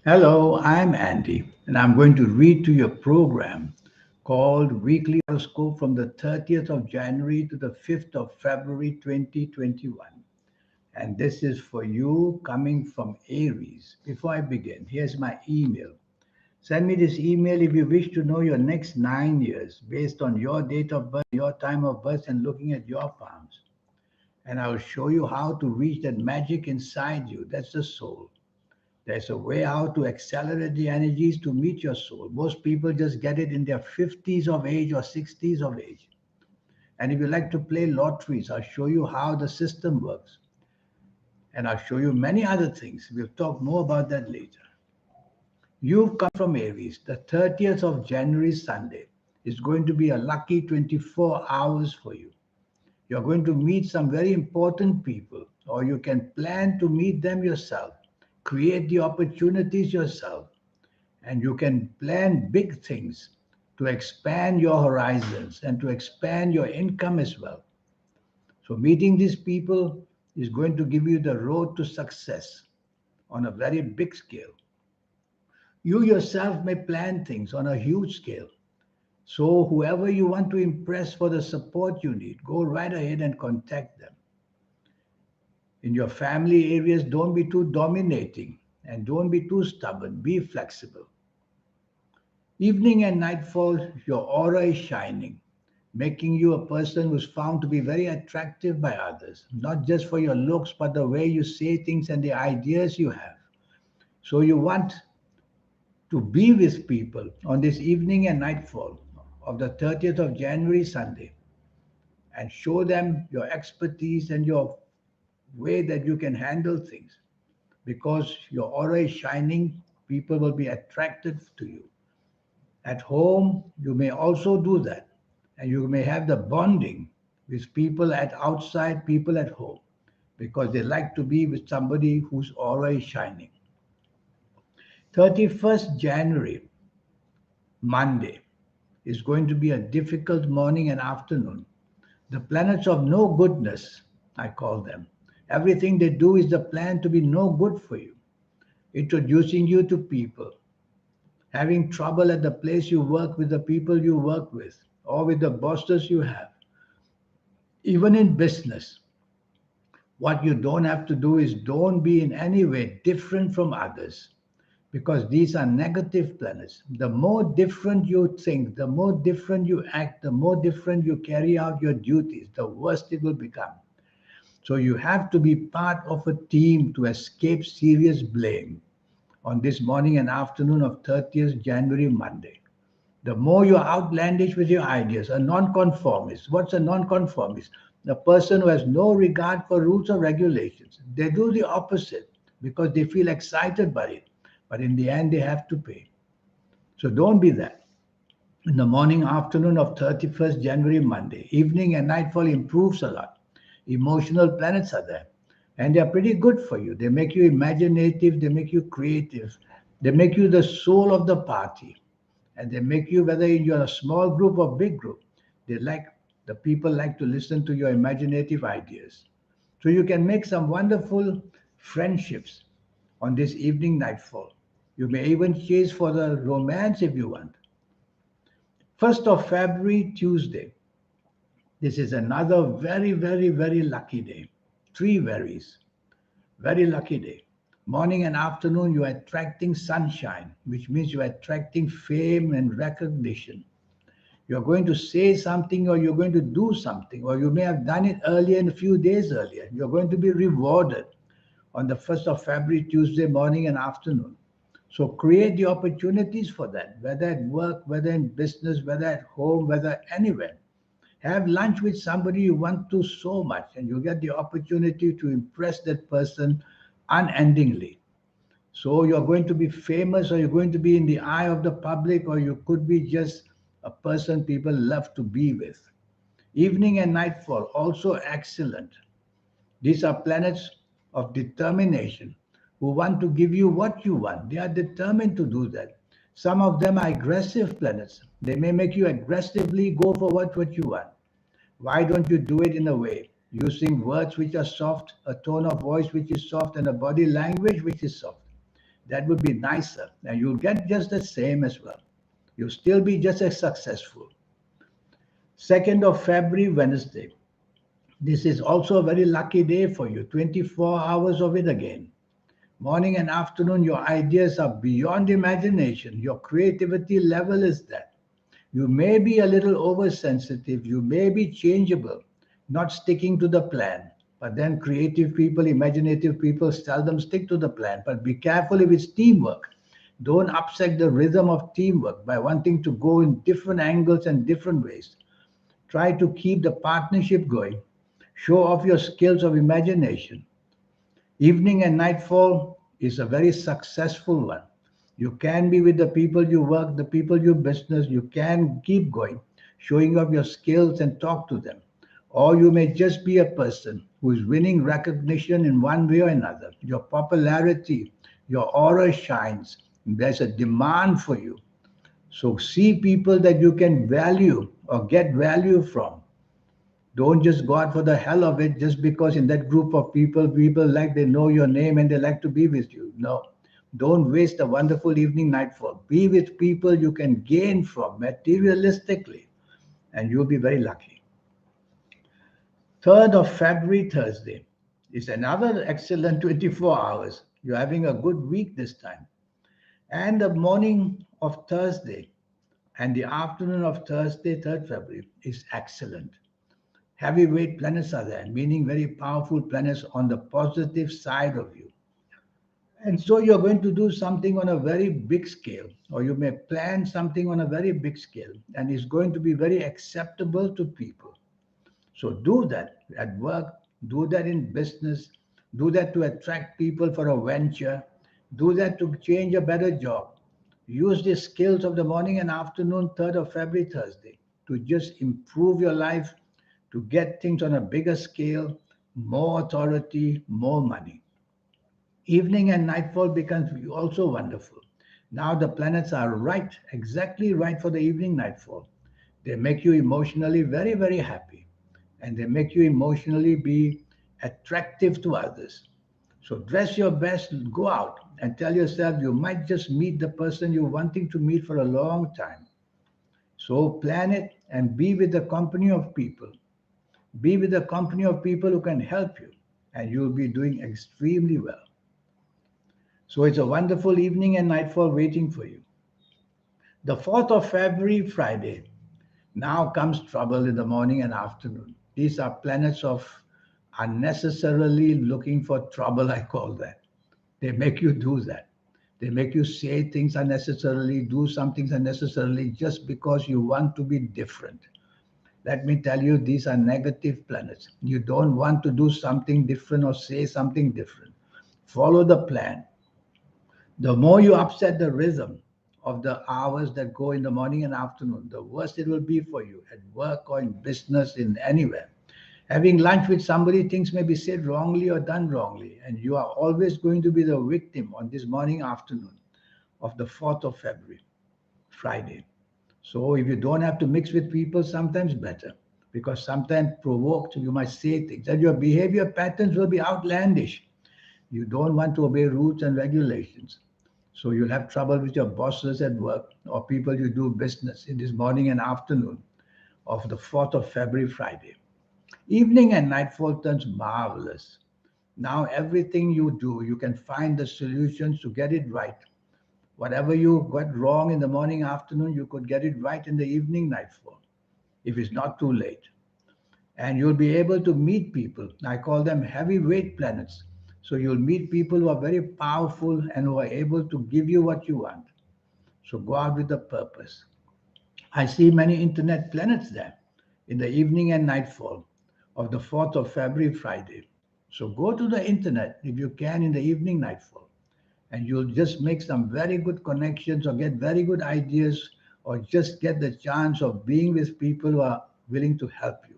Hello, I'm Andy, and I'm going to read to your program called Weekly Horoscope from the 30th of January to the 5th of February 2021. And this is for you coming from Aries. Before I begin, here's my email. Send me this email if you wish to know your next 9 years based on your date of birth, your time of birth, and looking at your palms. And I will show you how to reach that magic inside you. That's the soul. There's a way how to accelerate the energies to meet your soul. Most people just get it in their 50s of age or 60s of age. And if you like to play lotteries, I'll show you how the system works. And I'll show you many other things. We'll talk more about that later. You've come from Aries. The 30th of January, Sunday, is going to be a lucky 24 hours for you. You're going to meet some very important people, or you can plan to meet them yourself. Create the opportunities yourself, and you can plan big things to expand your horizons and to expand your income as well. So, meeting these people is going to give you the road to success on a very big scale. You yourself may plan things on a huge scale. So, whoever you want to impress for the support you need, go right ahead and contact them. In your family areas, don't be too dominating and don't be too stubborn. Be flexible. Evening and nightfall, your aura is shining, making you a person who's found to be very attractive by others, not just for your looks, but the way you say things and the ideas you have. So you want to be with people on this evening and nightfall of the 30th of January, Sunday, and show them your expertise and your way that you can handle things. Because your aura is shining, people will be attracted to you. At home, you may also do that, and you may have the bonding with people at outside, people at home, because they like to be with somebody whose aura is shining. 31st January, Monday, is going to be a difficult morning and afternoon. The planets of no goodness, I call them. Everything they do is the plan to be no good for you, introducing you to people, having trouble at the place you work with the people you work with, or with the bosses you have. Even in business, what you don't have to do is don't be in any way different from others because these are negative planets. The more different you think, the more different you act, the more different you carry out your duties, the worse it will become. So you have to be part of a team to escape serious blame on this morning and afternoon of 30th January, Monday. The more you're outlandish with your ideas, a nonconformist. What's a nonconformist? The person who has no regard for rules or regulations. They do the opposite because they feel excited by it. But in the end, they have to pay. So don't be that. In the morning, afternoon of 31st January, Monday, evening and nightfall improves a lot. Emotional planets are there. And they're pretty good for you. They make you imaginative, they make you creative, they make you the soul of the party. And they make you, whether you're a small group or big group, they like the people like to listen to your imaginative ideas. So you can make some wonderful friendships on this evening nightfall. You may even chase for the romance if you want. 1st of February, Tuesday. This is another very, very, very lucky day. Three varies. Very lucky day. Morning and afternoon, you're attracting sunshine, which means you're attracting fame and recognition. You're going to say something or you're going to do something, or you may have done it earlier in a few days earlier. You're going to be rewarded on the 1st of February, Tuesday morning and afternoon. So create the opportunities for that, whether at work, whether in business, whether at home, whether anywhere. Have lunch with somebody you want to so much, and you get the opportunity to impress that person unendingly. So you're going to be famous, or you're going to be in the eye of the public, or you could be just a person people love to be with. Evening and nightfall, also excellent. These are planets of determination who want to give you what you want. They are determined to do that. Some of them are aggressive planets. They may make you aggressively go for what you want. Why don't you do it in a way using words which are soft, a tone of voice which is soft, and a body language which is soft? That would be nicer. And you'll get just the same as well. You'll still be just as successful. 2nd of February, Wednesday. This is also a very lucky day for you. 24 hours of it again. Morning and afternoon, your ideas are beyond imagination. Your creativity level is that. You may be a little oversensitive. You may be changeable, not sticking to the plan. But then creative people, imaginative people seldom stick to the plan. But be careful if it's teamwork. Don't upset the rhythm of teamwork by wanting to go in different angles and different ways. Try to keep the partnership going. Show off your skills of imagination. Evening and nightfall is a very successful one. You can be with the people you work, the people you business. You can keep going, showing off your skills and talk to them. Or you may just be a person who is winning recognition in one way or another. Your popularity, your aura shines. There's a demand for you. So see people that you can value or get value from. Don't just go out for the hell of it just because in that group of people, people like they know your name and they like to be with you. No, don't waste a wonderful evening nightfall. Be with people you can gain from materialistically, and you'll be very lucky. 3rd of February, Thursday, is another excellent 24 hours. You're having a good week this time. And the morning of Thursday and the afternoon of Thursday, 3rd February, is excellent. Heavyweight planets are there, meaning very powerful planets on the positive side of you. And so you're going to do something on a very big scale, or you may plan something on a very big scale, and it's going to be very acceptable to people. So do that at work, do that in business, do that to attract people for a venture, do that to change a better job. Use the skills of the morning and afternoon, 3rd of February, Thursday, to just improve your life, to get things on a bigger scale, more authority, more money. Evening and nightfall becomes also wonderful. Now the planets are right, exactly right for the evening nightfall. They make you emotionally very, very happy. And they make you emotionally be attractive to others. So dress your best, go out and tell yourself you might just meet the person you're wanting to meet for a long time. So plan it and be with the company of people. Be with the company of people who can help you, and you'll be doing extremely well. So it's a wonderful evening and nightfall waiting for you. The 4th of February, Friday. Now comes trouble in the morning and afternoon. These are planets of unnecessarily looking for trouble, I call that. They make you do that. They make you say things unnecessarily, do some things unnecessarily just because you want to be different. Let me tell you, these are negative planets. You don't want to do something different or say something different. Follow the plan. The more you upset the rhythm of the hours that go in the morning and afternoon, the worse it will be for you at work or in business, in anywhere. Having lunch with somebody, things may be said wrongly or done wrongly, and you are always going to be the victim on this morning afternoon of the 4th of February, Friday. So if you don't have to mix with people, sometimes better, because sometimes provoked, you might say things, and your behavior patterns will be outlandish. You don't want to obey rules and regulations. So you'll have trouble with your bosses at work or people you do business in this morning and afternoon of the 4th of February, Friday. Evening and nightfall turns marvelous. Now everything you do, you can find the solutions to get it right. Whatever you got wrong in the morning, afternoon, you could get it right in the evening, nightfall, if it's not too late. And you'll be able to meet people. I call them heavyweight planets. So you'll meet people who are very powerful and who are able to give you what you want. So go out with a purpose. I see many internet planets there in the evening and nightfall of the 4th of February, Friday. So go to the internet if you can in the evening, nightfall, and you'll just make some very good connections or get very good ideas or just get the chance of being with people who are willing to help you.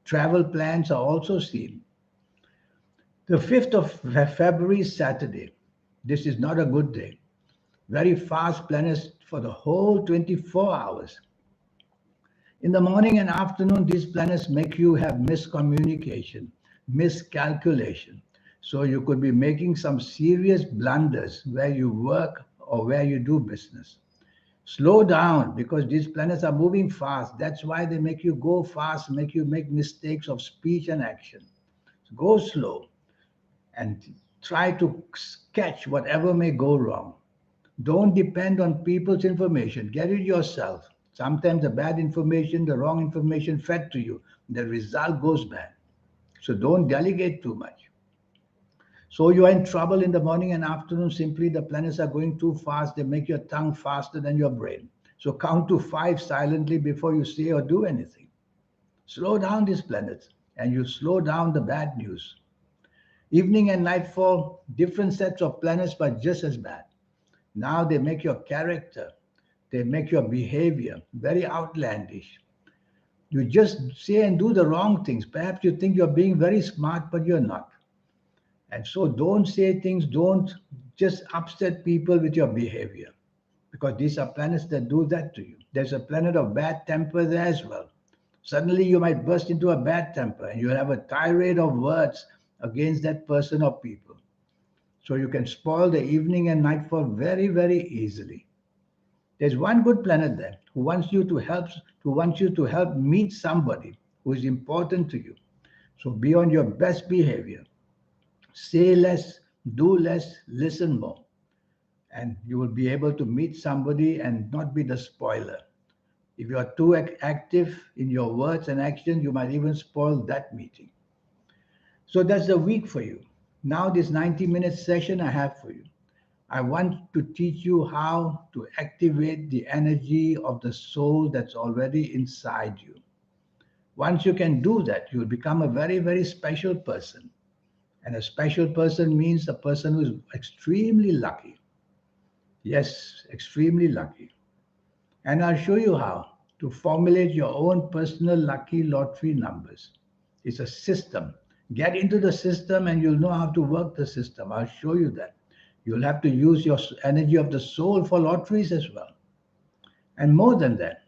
Travel plans are also seen. The 5th of February, Saturday. This is not a good day. Very fast planets for the whole 24 hours. In the morning and afternoon, these planets make you have miscommunication, miscalculation. So you could be making some serious blunders where you work or where you do business. Slow down because these planets are moving fast. That's why they make you go fast, make you make mistakes of speech and action. Go slow and try to catch whatever may go wrong. Don't depend on people's information. Get it yourself. Sometimes the bad information, the wrong information fed to you, the result goes bad. So don't delegate too much. So you are in trouble in the morning and afternoon. Simply the planets are going too fast. They make your tongue faster than your brain. So count to five silently before you say or do anything. Slow down these planets and you slow down the bad news. Evening and nightfall, different sets of planets, but just as bad. Now they make your character, they make your behavior very outlandish. You just say and do the wrong things. Perhaps you think you're being very smart, but you're not. And so don't say things, don't just upset people with your behavior because these are planets that do that to you. There's a planet of bad temper there as well. Suddenly you might burst into a bad temper and you have a tirade of words against that person or people. So you can spoil the evening and nightfall very, very easily. There's one good planet there who wants you to help meet somebody who is important to you. So be on your best behavior. Say less, do less, listen more. And you will be able to meet somebody and not be the spoiler. If you are too active in your words and actions, you might even spoil that meeting. So that's the week for you. Now, this 90-minute session I have for you. I want to teach you how to activate the energy of the soul that's already inside you. Once you can do that, you'll become a very, very special person. And a special person means a person who is extremely lucky. Yes, extremely lucky. And I'll show you how to formulate your own personal lucky lottery numbers. It's a system. Get into the system and you'll know how to work the system. I'll show you that. You'll have to use your energy of the soul for lotteries as well. And more than that,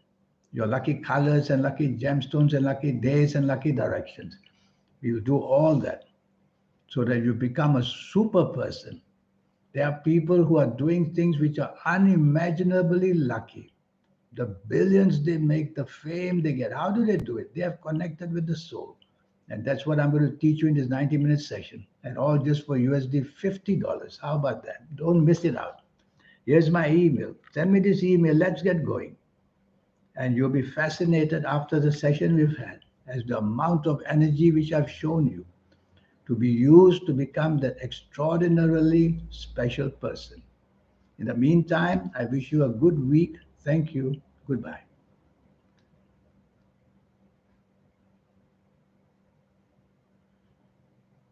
your lucky colors and lucky gemstones and lucky days and lucky directions. You do all that so that you become a super person. There are people who are doing things which are unimaginably lucky. The billions they make, the fame they get. How do they do it? They have connected with the soul. And that's what I'm going to teach you in this 90-minute session. And all just for USD $50. How about that? Don't miss it out. Here's my email. Send me this email. Let's get going. And you'll be fascinated after the session we've had as the amount of energy which I've shown you to be used to become that extraordinarily special person. In the meantime, I wish you a good week. Thank you. Goodbye.